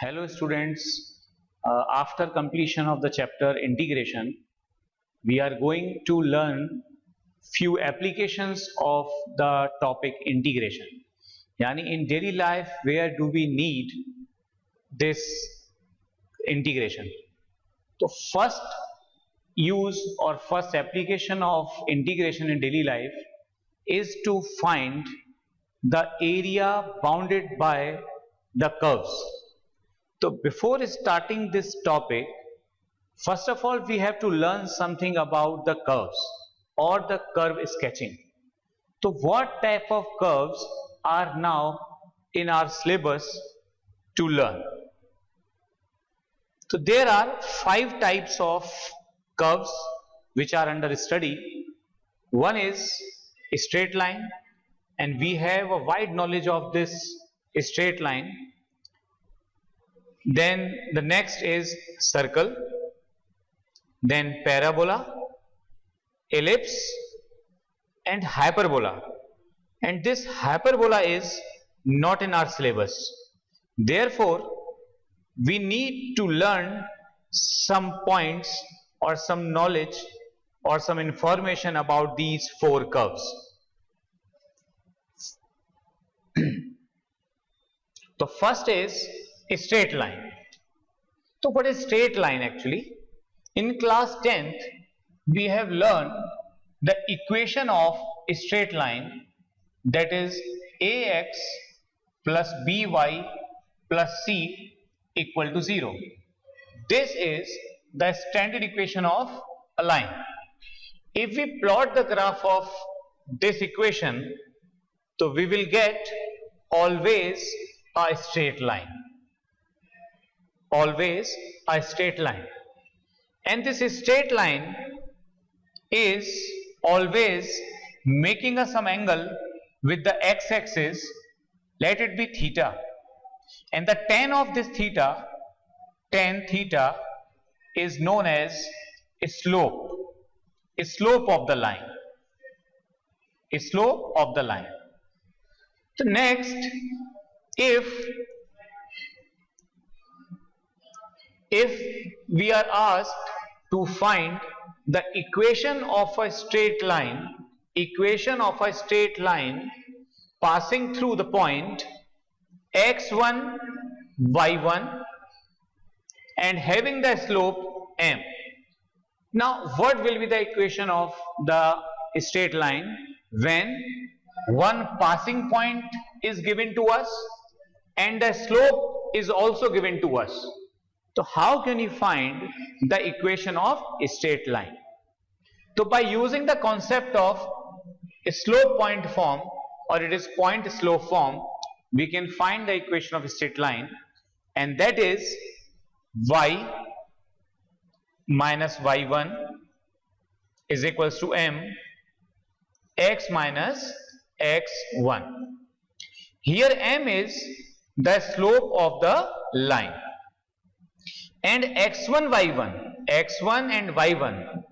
Hello students, after completion of the chapter integration, we are going to learn few applications of the topic integration. Yani in daily life, where do we need this integration? So first use or first application of integration in daily life is to find the area bounded by the curves. So before starting this topic, first of all we have to learn something about the curves or the curve sketching. So what type of curves are now in our syllabus to learn? So there are 5 types of curves which are under study. One is a straight line, and we have a wide knowledge of this straight line. Then the next is circle, then parabola, ellipse and hyperbola. And this hyperbola is not in our syllabus. Therefore, we need to learn some points or some knowledge or some information about these 4 curves. The first is a straight line. So what is straight line actually? In class 10th, we have learned the equation of a straight line, that is ax plus by plus c equal to 0. This is the standard equation of a line. If we plot the graph of this equation, so we will get always a straight line. Always a straight line. And this straight line is always making some angle with the x-axis, let it be theta. And the tan of this theta, tan theta, is known as a slope of the line. A slope of the line. So next, if we are asked to find the equation of a straight line, passing through the point x1, y1 and having the slope m. Now what will be the equation of the straight line when one passing point is given to us and the slope is also given to us? So how can you find the equation of a straight line? So by using the concept of a slope point form, or it is point slope form, we can find the equation of a straight line, and that is y minus y1 is equals to m x minus x1. Here m is the slope of the line, and x1 and y1,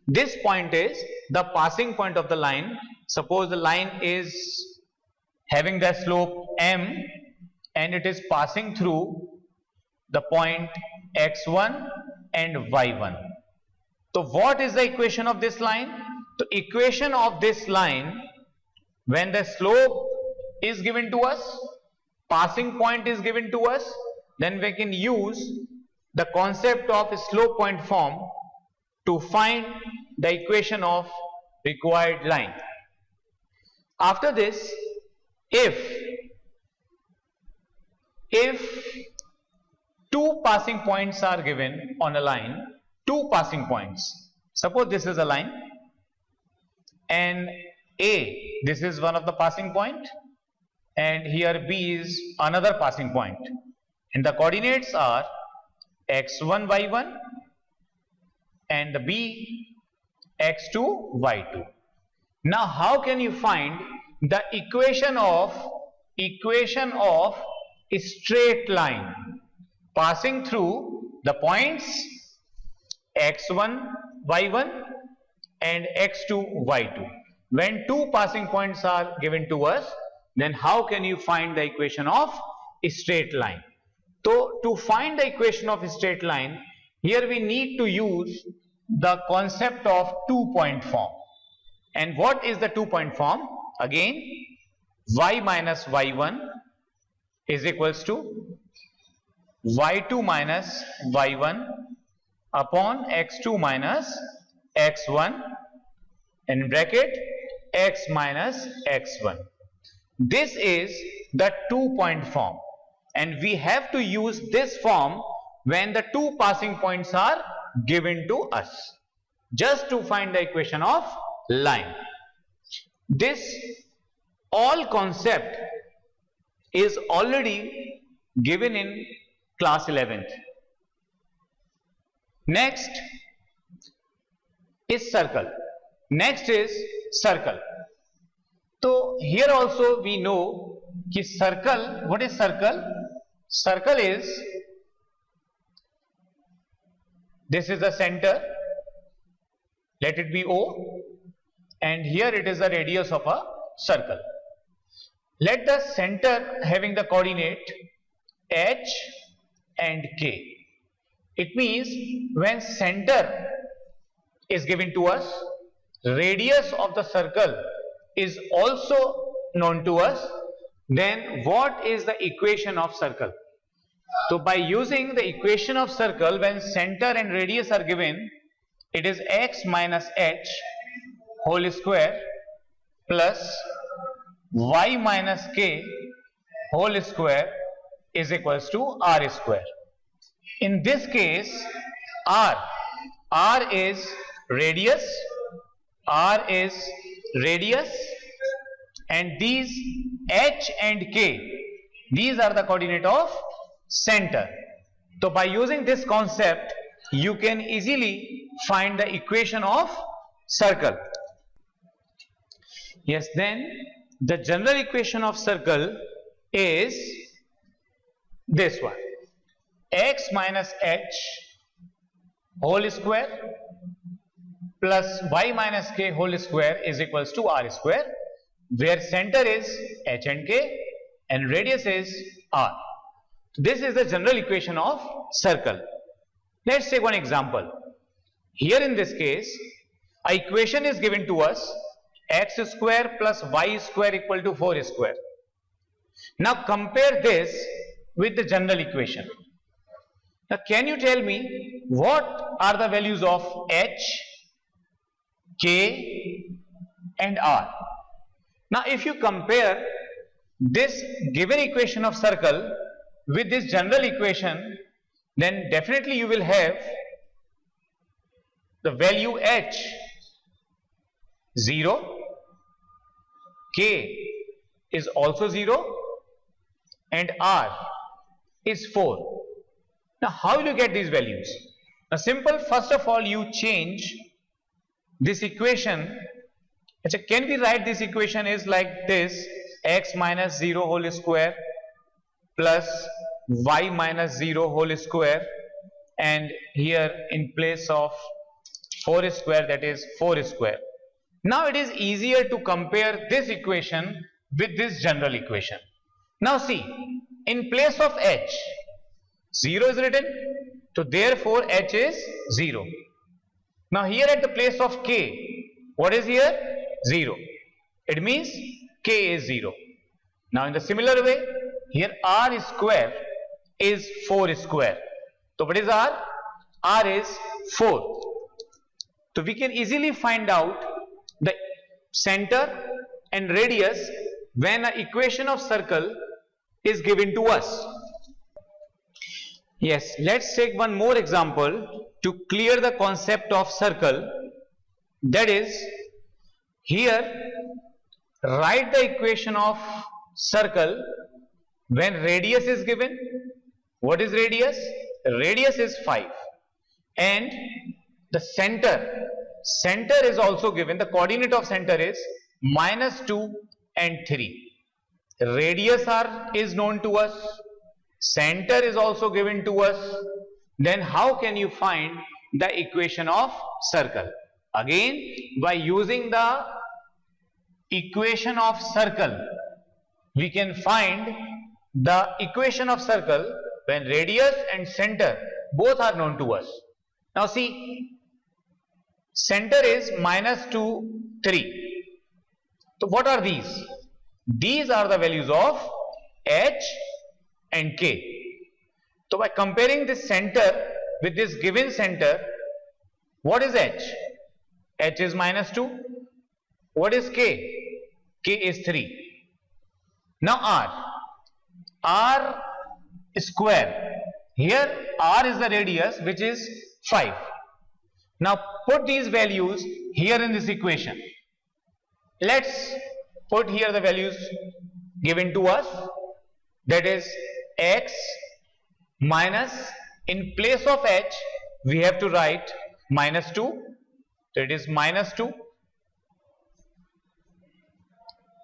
this point is the passing point of the line. Suppose the line is having the slope m and it is passing through the point x1 and y1. So what is the equation of this line? The equation of this line, when the slope is given to us, passing point is given to us, then we can use the concept of a slope point form to find the equation of required line. After this, if 2 passing points are given on a line, 2 passing points, suppose this is a line and A, this is one of the passing point, and here B is another passing point, and the coordinates are x1 y1 and the B x2 y2. Now how can you find the equation of a straight line passing through the points x1 y1 and x2 y2? When 2 passing points are given to us, then how can you find the equation of a straight line? So to find the equation of a straight line, here we need to use the concept of two-point form. And what is the two-point form? Again, y minus y1 is equals to y2 minus y1 upon x2 minus x1 in bracket x minus x1. This is the two-point form, and we have to use this form when the two passing points are given to us, just to find the equation of line. This all concept is already given in class 11th. Next is circle. Next is circle. So here also we know कि circle, what is circle? Circle is, this is the center, let it be O, and here it is the radius of a circle. Let the center having the coordinate H and K. It means when center is given to us, radius of the circle is also known to us, then what is the equation of circle? So by using the equation of circle, when center and radius are given, it is x minus h whole square plus y minus k whole square is equals to r square. In this case, r is radius, and these h and k, these are the coordinate of center. So by using this concept, you can easily find the equation of circle. Yes, then the general equation of circle is this one: x minus h whole square plus y minus k whole square is equals to r square, where center is h and k and radius is r. This is the general equation of circle. Let's take one example. Here in this case, a equation is given to us: x square plus y square equal to 4 square. Now compare this with the general equation. Now can you tell me what are the values of h, k and r? Now if you compare this given equation of circle with this general equation, then definitely you will have the value h 0, k is also 0 and r is 4. Now how will you get these values? Now simple, first of all you change this equation. Can we write this equation is like this: x minus 0 whole square plus y minus 0 whole square, and here in place of 4 square, that is 4 square. Now it is easier to compare this equation with this general equation. Now see, in place of h, 0 is written, so therefore h is 0. Now here at the place of k, what is here? 0. It means k is 0. Now in the similar way, here r square is 4 square. So what is r? R is 4. So we can easily find out the center and radius when an equation of circle is given to us. Yes, let's take one more example to clear the concept of circle. That is, here write the equation of circle when radius is given. What is radius? Radius is 5, and the center is also given. The coordinate of center is -2 and 3. Radius is known to us, center is also given to us. Then how can you find the equation of circle? Again, by using the equation of circle, we can find the equation of circle when radius and center both are known to us. Now see, center is minus 2, 3. So what are these? These are the values of h and k. So by comparing this center with this given center, what is h? H is minus 2. What is k? K is 3. Now r. R square. Here r is the radius, which is 5. Now put these values here in this equation. Let's put here the values given to us, that is x minus, in place of h we have to write minus 2, so it is minus 2,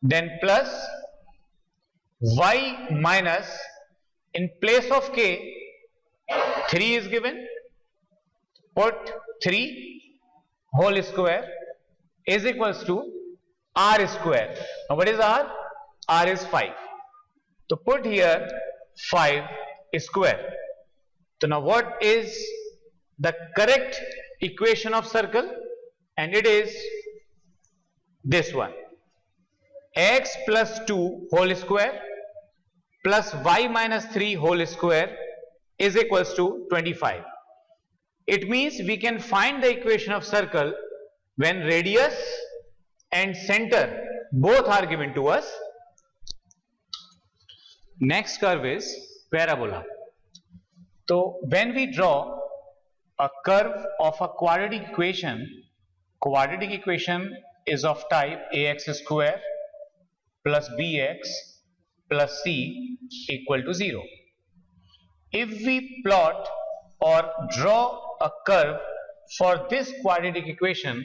then plus y minus, in place of k 3 is given, put 3 whole square is equals to r square. Now what is r? R is 5. So put here 5 square. So now what is the correct equation of circle? And it is this one. X plus 2 whole square plus y minus 3 whole square is equals to 25. It means we can find the equation of circle when radius and center both are given to us. Next curve is parabola. So when we draw a curve of a quadratic equation is of type ax square plus bx plus c equal to 0. If we plot or draw a curve for this quadratic equation,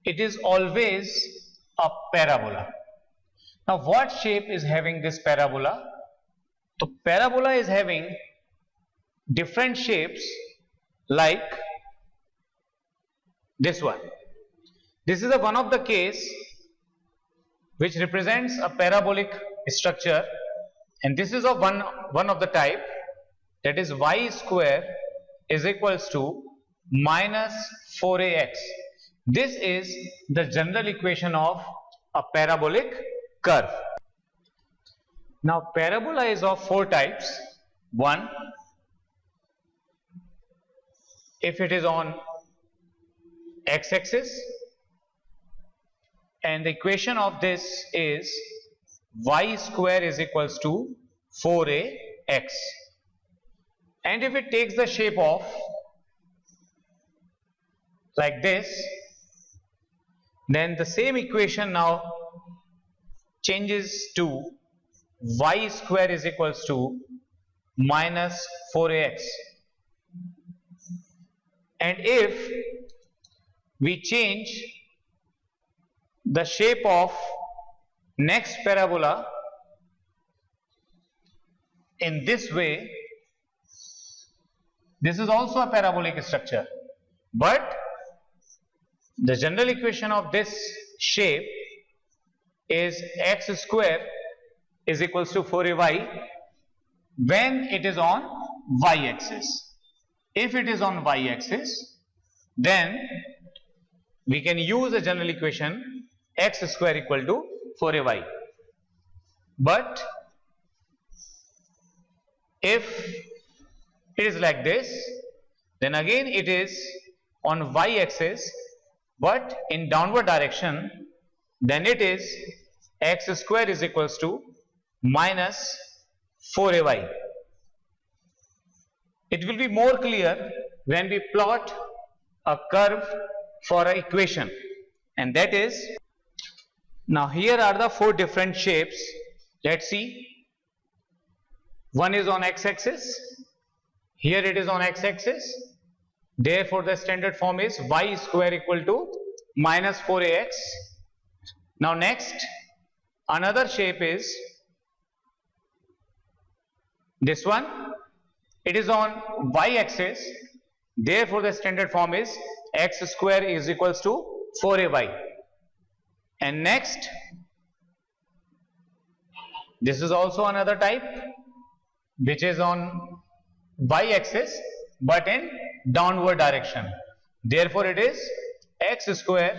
it is always a parabola. Now what shape is having this parabola? So parabola is having different shapes like this one. This is one of the case which represents a parabolic structure, and this is of one of the type, that is y square is equals to minus 4ax. This is the general equation of a parabolic curve. Now parabola is of 4 types. 1, if it is on x-axis, and the equation of this is y square is equals to 4ax. And if it takes the shape of like this, then the same equation now changes to y square is equals to minus 4ax. And if we change the shape of next parabola in this way, this is also a parabolic structure, but the general equation of this shape is x square is equals to 4ay when it is on y-axis. If it is on y-axis, then we can use a general equation x square equal to 4ay. But if it is like this, then again it is on y-axis but in downward direction, then it is x square is equals to minus 4ay. It will be more clear when we plot a curve for an equation, and that is, now here are the 4 different shapes. Let's see. One is on x-axis, here it is on x-axis, therefore the standard form is y square equal to minus 4ax. Now next, another shape is this one, it is on y-axis, therefore the standard form is x square is equals to 4ay. And next, this is also another type. which is on y-axis but in downward direction. Therefore, it is x square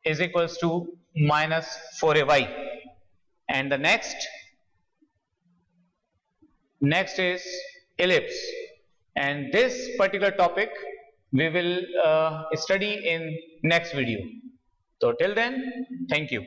is equals to minus 4ay. And the next is ellipse, and this particular topic we will study in next video. So till then, thank you.